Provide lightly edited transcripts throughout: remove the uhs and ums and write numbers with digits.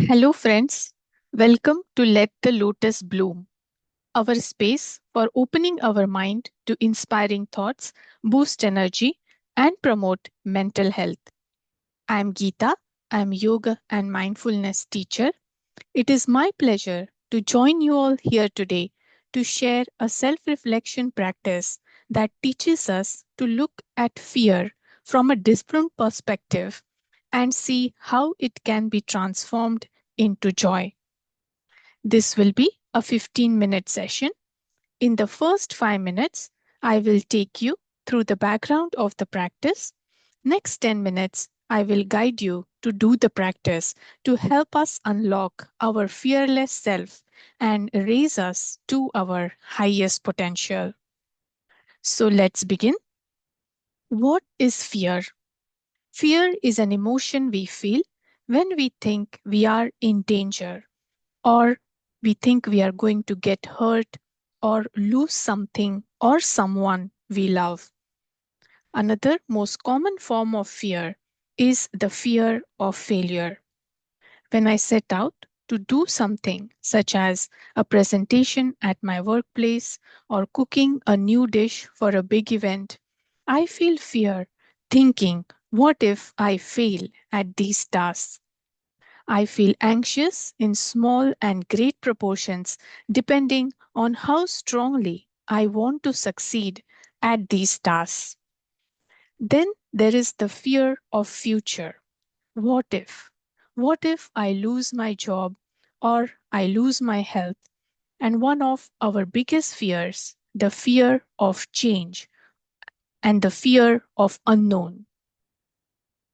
Hello, friends. Welcome to Let the Lotus Bloom, our space for opening our mind to inspiring thoughts, boost energy, and promote mental health. I'm Geeta. I'm yoga and mindfulness teacher. It is my pleasure to join you all here today to share a self reflection practice that teaches us to look at fear from a different perspective and see how it can be transformed into joy. This will be a 15-minute session. In the first 5 minutes, I will take you through the background of the practice. Next 10 minutes, I will guide you to do the practice to help us unlock our fearless self and raise us to our highest potential. So let's begin. What is fear? Fear is an emotion we feel when we think we are in danger, or we think we are going to get hurt or lose something or someone we love. Another most common form of fear is the fear of failure. When I set out to do something, such as a presentation at my workplace or cooking a new dish for a big event, I feel fear thinking, what if I fail at these tasks? I feel anxious in small and great proportions depending on how strongly I want to succeed at these tasks. Then there is the fear of future. What if? What if I lose my job or I lose my health? And one of our biggest fears, the fear of change and the fear of unknown.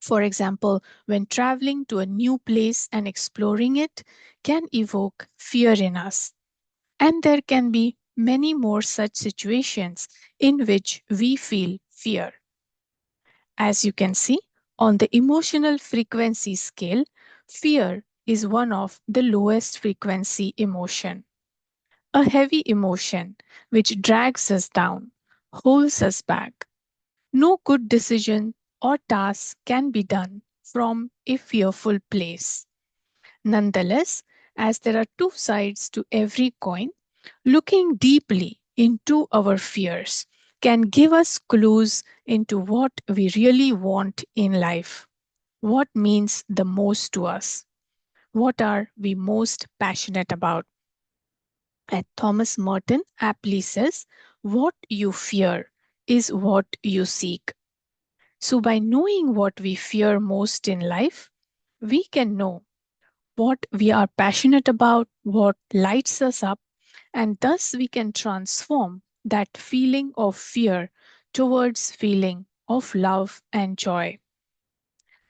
For example, when traveling to a new place and exploring it can evoke fear in us. And there can be many more such situations in which we feel fear. As you can see, on the emotional frequency scale, fear is one of the lowest frequency emotion, a heavy emotion which drags us down, holds us back. No good decision or task can be done from a fearful place. Nonetheless, as there are two sides to every coin, looking deeply into our fears can give us clues into what we really want in life, what means the most to us, what are we most passionate about. And Thomas Merton aptly says, what you fear is what you seek. So, by knowing what we fear most in life, we can know what we are passionate about, what lights us up, and thus we can transform that feeling of fear towards feeling of love and joy.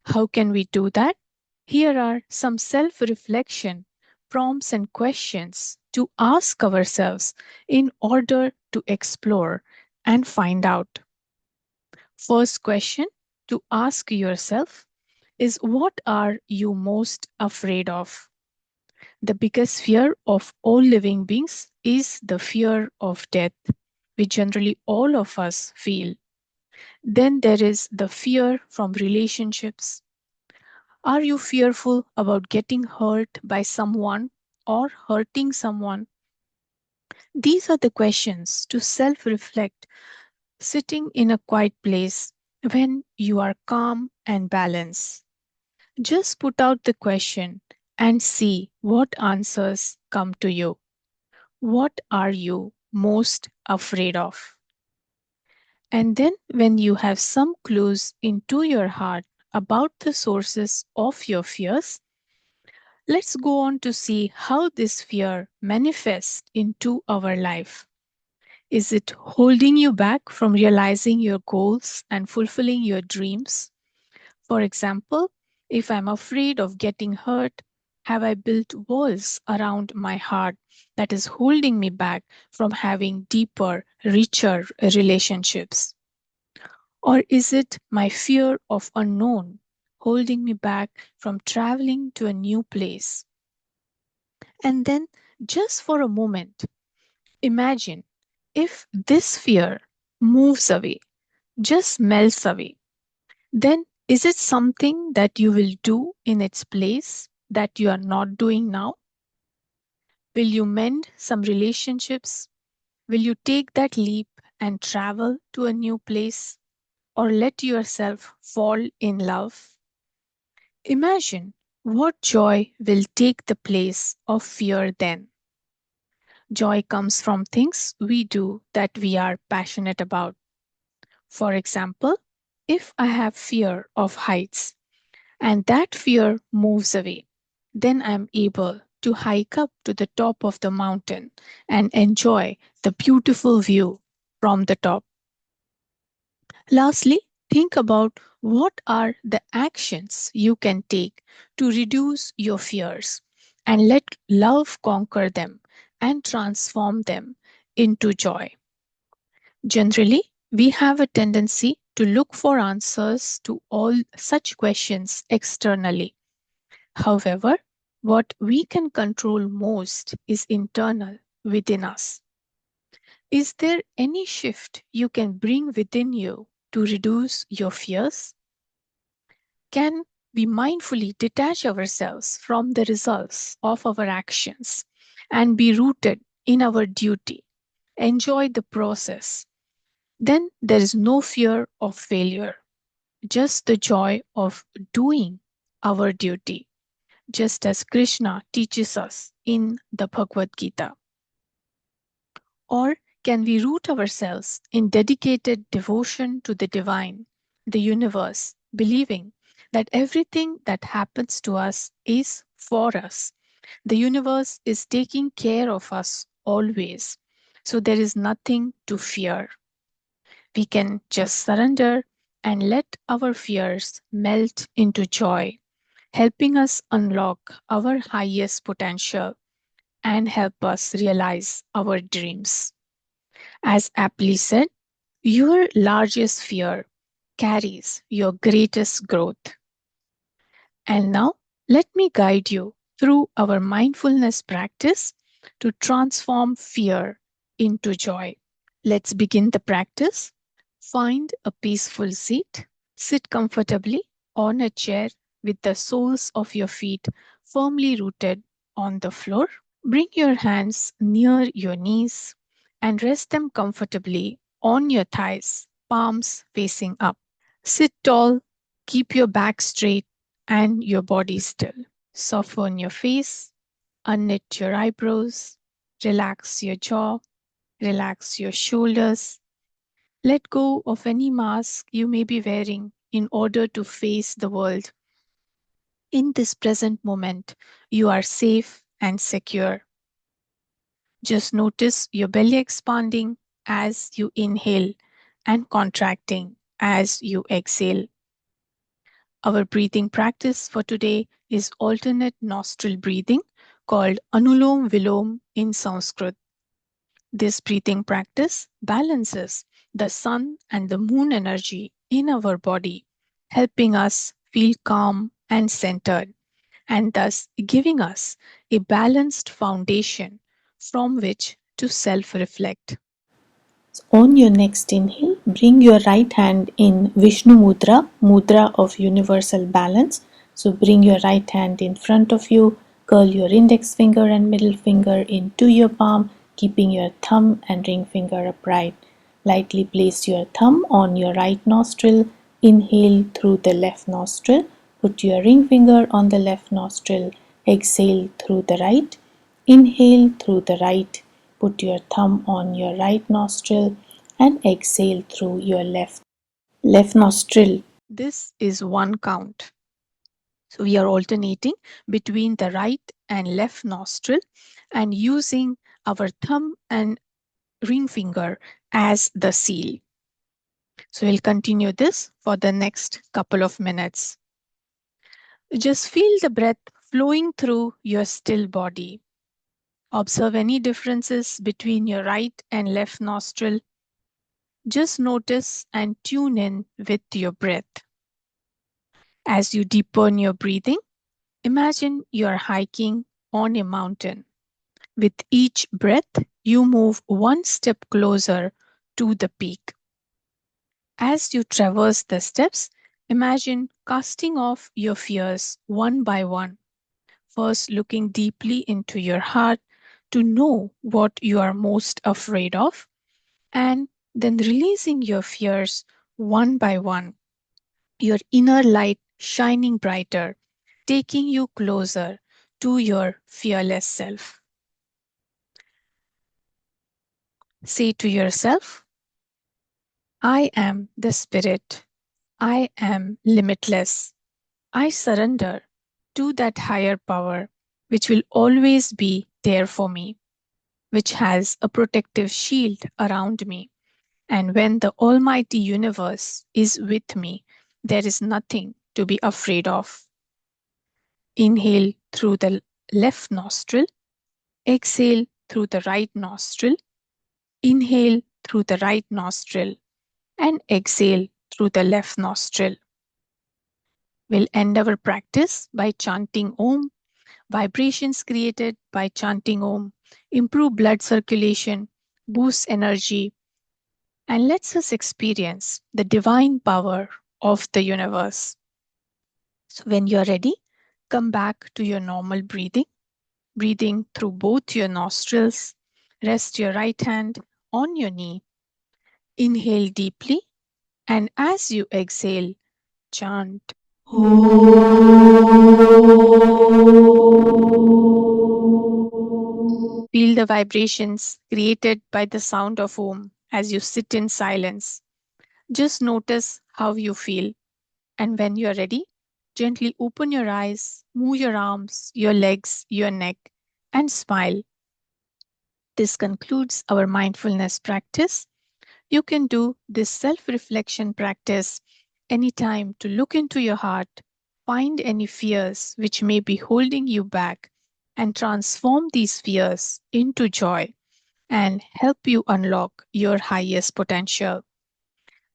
How can we do that? Here are some self-reflection prompts and questions to ask ourselves in order to explore and find out. First question to ask yourself is, what are you most afraid of? The biggest fear of all living beings is the fear of death, which generally all of us feel. Then there is the fear from relationships. Are you fearful about getting hurt by someone or hurting someone? These are the questions to self reflect, sitting in a quiet place when you are calm and balanced. Just put out the question and see what answers come to you. What are you most afraid of? And then, when you have some clues into your heart about the sources of your fears, let's go on to see how this fear manifests into our life. Is it holding you back from realizing your goals and fulfilling your dreams? For example, if I'm afraid of getting hurt, have I built walls around my heart that is holding me back from having deeper, richer relationships? Or is it my fear of unknown holding me back from traveling to a new place? And then, just for a moment, imagine if this fear moves away, just melts away, then is it something that you will do in its place? that you are not doing now? Will you mend some relationships? Will you take that leap and travel to a new place? Or let yourself fall in love? Imagine what joy will take the place of fear then. Joy comes from things we do that we are passionate about. For example, if I have fear of heights and that fear moves away, then I am able to hike up to the top of the mountain and enjoy the beautiful view from the top. Lastly, think about what are the actions you can take to reduce your fears and let love conquer them and transform them into joy. Generally, we have a tendency to look for answers to all such questions externally. However, what we can control most is internal within us. Is there any shift you can bring within you to reduce your fears? Can we mindfully detach ourselves from the results of our actions and be rooted in our duty? Enjoy the process. Then there is no fear of failure, just the joy of doing our duty, just as Krishna teaches us in the Bhagavad Gita. Or can we root ourselves in dedicated devotion to the divine, the universe, believing that everything that happens to us is for us? The universe is taking care of us always. So there is nothing to fear. We can just surrender and let our fears melt into joy, helping us unlock our highest potential and help us realize our dreams. As aptly said, your largest fear carries your greatest growth. And now, let me guide you through our mindfulness practice to transform fear into joy. Let's begin the practice. Find a peaceful seat. Sit comfortably on a chair with the soles of your feet firmly rooted on the floor. Bring your hands near your knees and rest them comfortably on your thighs, palms facing up. Sit tall, keep your back straight and your body still. Soften your face, unknit your eyebrows, relax your jaw, relax your shoulders. Let go of any mask you may be wearing in order to face the world. In this present moment, you are safe and secure. Just notice your belly expanding as you inhale and contracting as you exhale. Our breathing practice for today is alternate nostril breathing called Anulom Vilom in Sanskrit. This breathing practice balances the sun and the moon energy in our body, helping us feel calm and centered, and thus giving us a balanced foundation from which to self reflect. On your next inhale, bring your right hand in Vishnu Mudra, Mudra of Universal Balance. So bring your right hand in front of you, curl your index finger and middle finger into your palm, keeping your thumb and ring finger upright. Lightly place your thumb on your right nostril, inhale through the left nostril, put your ring finger on the left nostril, exhale through the right. Inhale through the right, put your thumb on your right nostril and exhale through your left nostril. This is one count. So we are alternating between the right and left nostril and using our thumb and ring finger as the seal. So we'll continue this for the next couple of minutes. Just feel the breath flowing through your still body. Observe any differences between your right and left nostril. Just notice and tune in with your breath. As you deepen your breathing, imagine you're hiking on a mountain. With each breath, you move one step closer to the peak. As you traverse the steps, imagine casting off your fears one by one, First, looking deeply into your heart to know what you are most afraid of, and then releasing your fears one by one, your inner light shining brighter, taking you closer to your fearless self. Say to yourself, I am the spirit. I am limitless. I surrender to that higher power which will always be there for me, which has a protective shield around me. And when the Almighty Universe is with me, there is nothing to be afraid of. Inhale through the left nostril, exhale through the right nostril, inhale through the right nostril, and exhale through the left nostril. We'll end our practice by chanting Om. Vibrations created by chanting Om improve blood circulation, boost energy, and lets us experience the divine power of the universe. So, when you're ready, come back to your normal breathing, breathing through both your nostrils. Rest your right hand on your knee. Inhale deeply, and as you exhale, chant. Feel the vibrations created by the sound of Om as you sit in silence. Just notice how you feel. And when you're ready, gently open your eyes, move your arms, your legs, your neck, and smile. This concludes our mindfulness practice. You can do this self reflection practice anytime to look into your heart, find any fears which may be holding you back, and transform these fears into joy and help you unlock your highest potential.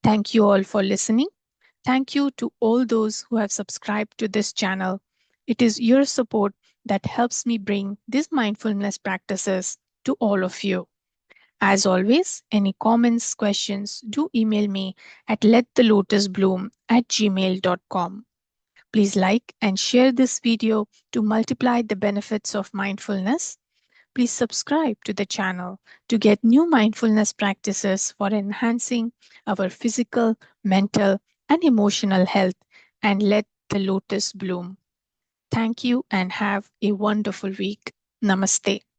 Thank you all for listening. Thank you to all those who have subscribed to this channel. It is your support that helps me bring these mindfulness practices to all of you. As always, any comments, questions, do email me at letthelotusbloom@gmail.com. Please like and share this video to multiply the benefits of mindfulness. Please subscribe to the channel to get new mindfulness practices for enhancing our physical, mental, and emotional health, and let the lotus bloom. Thank you and have a wonderful week. Namaste.